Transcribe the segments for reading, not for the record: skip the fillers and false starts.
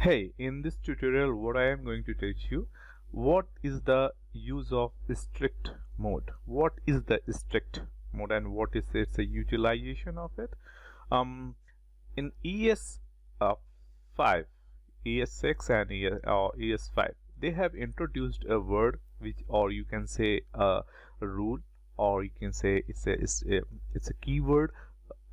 Hey, in this tutorial what I am going to teach you, what is the use of strict mode. What is the strict mode and what is its a utilization of it? In ES 5, ES6 and ES5, they have introduced a word which, or you can say a rule, or you can say it's a keyword.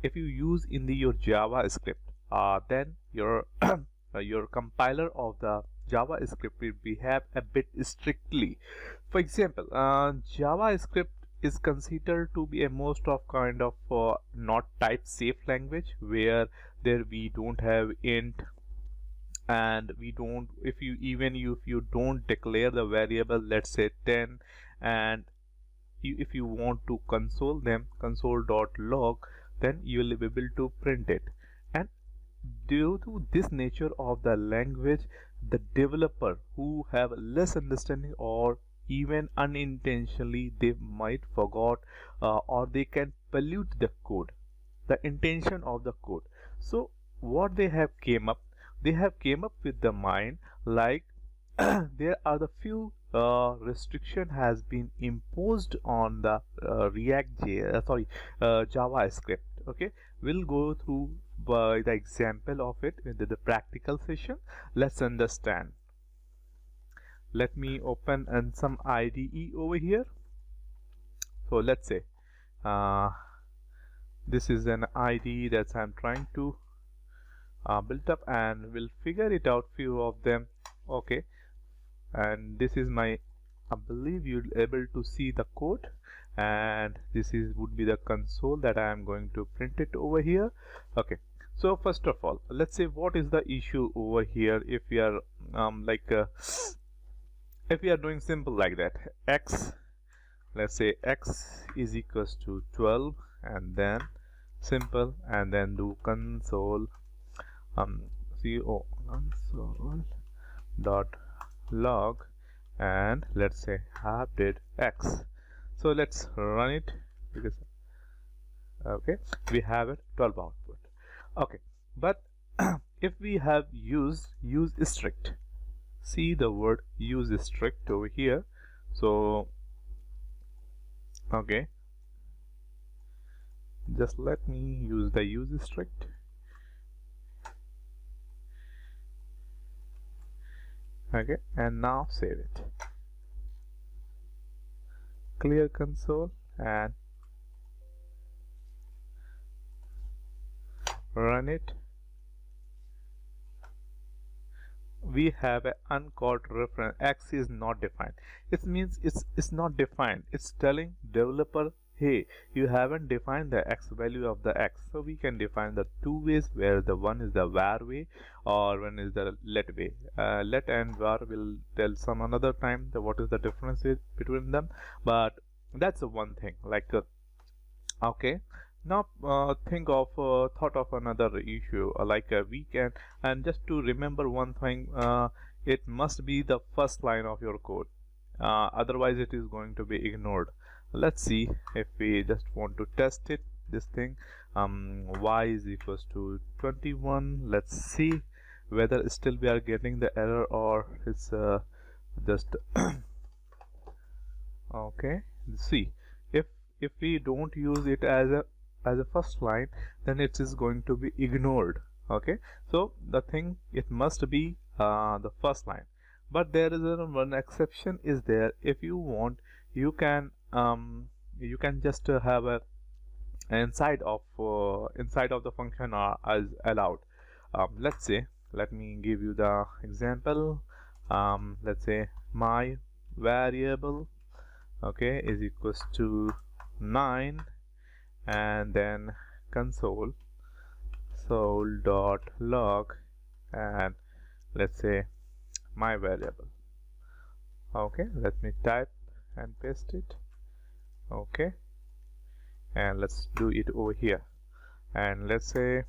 If you use in your JavaScript, then your compiler of the JavaScript will behave a bit strictly. For example, JavaScript is considered to be a most of kind of not type safe language, where there we don't have int, and we don't, if you don't declare the variable, let's say 10, and if you want to console them, console.log, then you will be able to print it. And due to this nature of the language, the developer who have less understanding, or even unintentionally they might forgot, or they can pollute the code, the intention of the code. So what they have came up, with the mind, like there are the few restriction has been imposed on the JavaScript. Okay, we'll go through by the example of it in the practical session. Let's understand. Let me open and some IDE over here. So let's say this is an IDE that I'm trying to build up, and we'll figure it out few of them. Okay, and this is my, I believe you'll able to see the code, and this is would be the console that I am going to print it over here. Okay, so first of all, let's say what is the issue over here. If we are if we are doing simple like that, x, let's say x is equals to 12, and then simple, and then do console console dot log, and let's say update x. So let's run it, because okay, we have it 12 output. Okay, but if we have use strict, see the word use strict over here. So okay, just let me use the use strict. Okay, and now save it, clear console, and run it. We have an uncalled reference. X is not defined. It means it's not defined. It's telling developer, hey, you haven't defined the x value of the x. So we can define the two ways, where the one is the var way, or one is the let way. Let and var will tell some another time what is the difference between them, but that's the one thing. Like okay, now think of thought of another issue, we can, and just to remember one thing, it must be the first line of your code, otherwise it is going to be ignored. Let's see if we just want to test it, this thing, y is equals to 21. Let's see whether still we are getting the error, or it's just okay. See, if we don't use it as a first line, then it is going to be ignored. Okay, so the thing, it must be the first line, but there is one exception is there. If you want, you can just have a inside of the function as allowed. Let's say, let me give you the example. Let's say my variable, okay, is equals to 9, and then console dot log, and let's say my variable. Okay, let me type and paste it. Okay, and let's do it over here, and let's say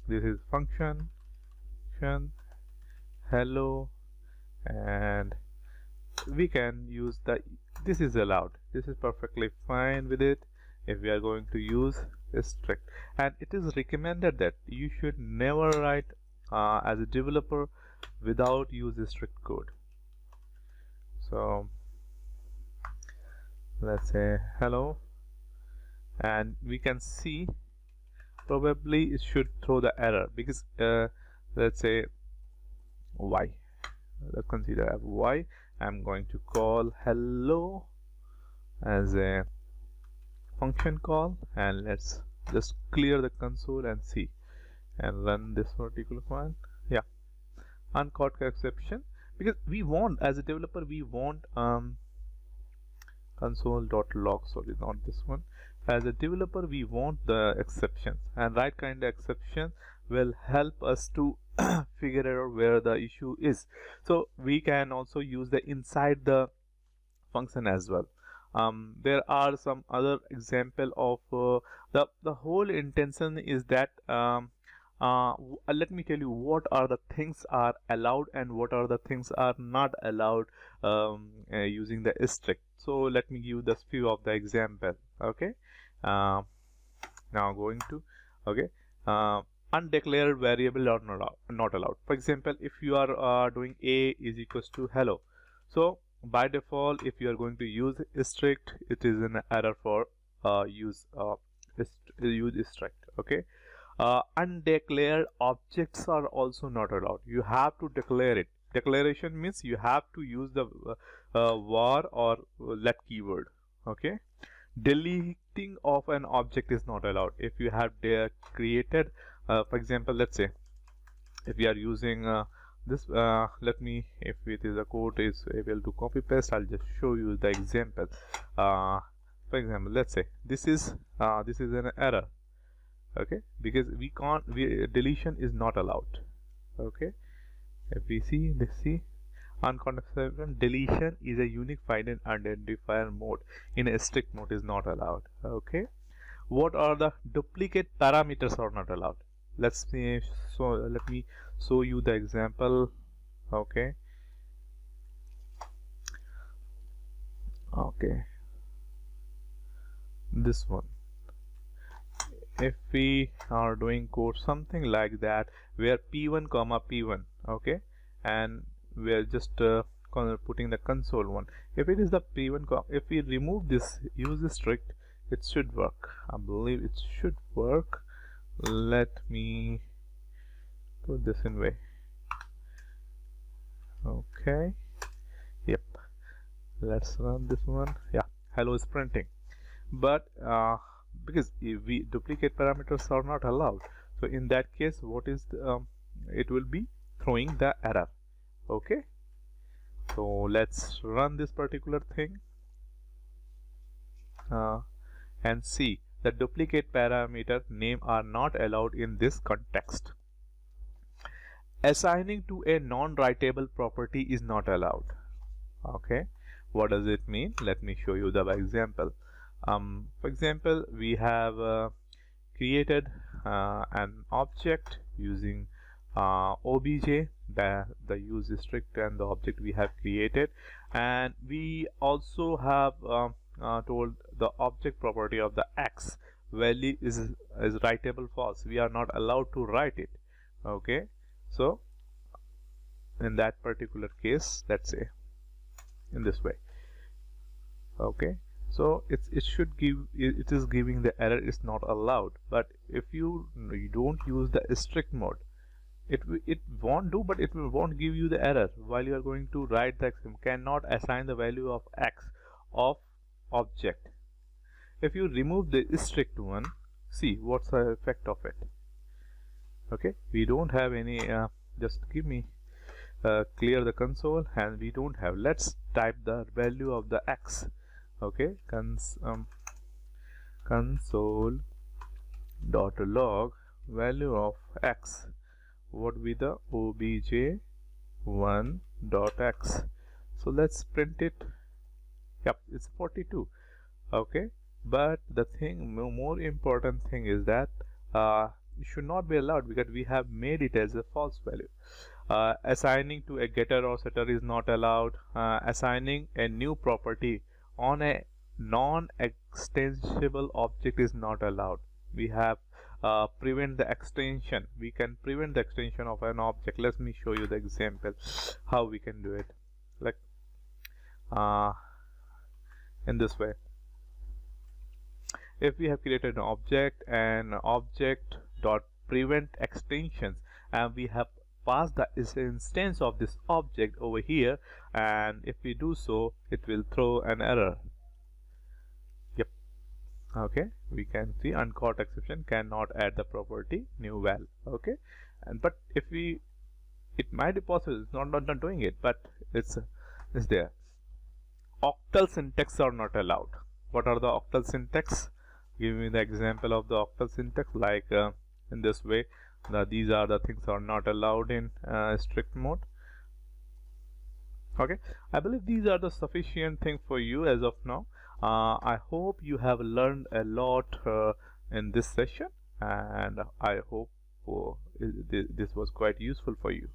this is function hello, and we can use this is allowed, this is perfectly fine with it. If we are going to use strict, and it is recommended that you should never write as a developer without use strict code. So let's say hello, and we can see probably it should throw the error because let's say y. Let's consider y. I'm going to call hello as a function call, and let's just clear the console and see and run this particular command. Yeah, uncaught exception, because we want, as a developer, we want console.log. Sorry, not this one. As a developer, we want the exceptions, and right kind of exception will help us to figure out where the issue is. So we can also use the inside the function as well. There are some other example of the whole intention is that let me tell you what are the things are allowed and what are the things are not allowed using the strict. So let me give the few of the example. Okay, now going to undeclared variable are not allowed. For example, if you are doing a is equals to hello, so by default if you are going to use strict, it is an error for use strict. Okay, undeclared objects are also not allowed. You have to declare it. Declaration means you have to use the var or let keyword. Okay, deleting of an object is not allowed. If you have created for example, let's say if we are using this let me, if it is a code is able to copy paste, I'll just show you the example. For example, let's say this is an error. Okay, because deletion is not allowed. Okay, if we see unconditional deletion is a unique find and identifier mode. In a strict mode is not allowed. Okay, what are the duplicate parameters are not allowed? Let me show you the example. Okay, this one. If we are doing code something like that where p1 comma p1, okay, and we are just putting the console one. If it is the p1 if we remove this use strict, it should work. I believe it should work. Let me put this in way. Okay, yep, let's run this one. Yeah, hello is printing, but because if we duplicate parameters are not allowed, so in that case what is the, it will be throwing the error. Okay, so let's run this particular thing and see the duplicate parameter name are not allowed in this context. Assigning to a non-writable property is not allowed. Okay, what does it mean? Let me show you the example. For example, we have created an object using obj, the use strict and the object we have created, and we also have told the object property of the x value is writable false. We are not allowed to write it. Okay, so in that particular case, let's say in this way. Okay, so it should give, it is giving the error is not allowed. But if you don't use the strict mode, it won't do, but it won't give you the error while you are going to write the exam. Cannot assign the value of x of object. If you remove the strict one, see what's the effect of it. Okay, we don't have any just give me clear the console, and we don't have. Let's type the value of the x. Okay, console dot log value of x. What will be the obj1 dot x? So let's print it. Yep, it's 42. Okay, but the thing, more important thing is that it should not be allowed because we have made it as a false value. Assigning to a getter or setter is not allowed. Assigning a new property on a non-extensible object is not allowed. We have prevent the extension. We can prevent the extension of an object. Let me show you the example how we can do it, like in this way. If we have created an object and object dot prevent extensions, and we have passed the instance of this object over here, and if we do so, it will throw an error. Yep. Okay, we can see uncaught exception cannot add the property new val. Okay, and but if we, it might be possible, it's not doing it, but it's there. Octal syntax are not allowed. What are the octal syntax? Give me the example of the octal syntax, like in this way. These are the things are not allowed in strict mode. Okay, I believe these are the sufficient thing for you as of now. I hope you have learned a lot in this session, and I hope this was quite useful for you.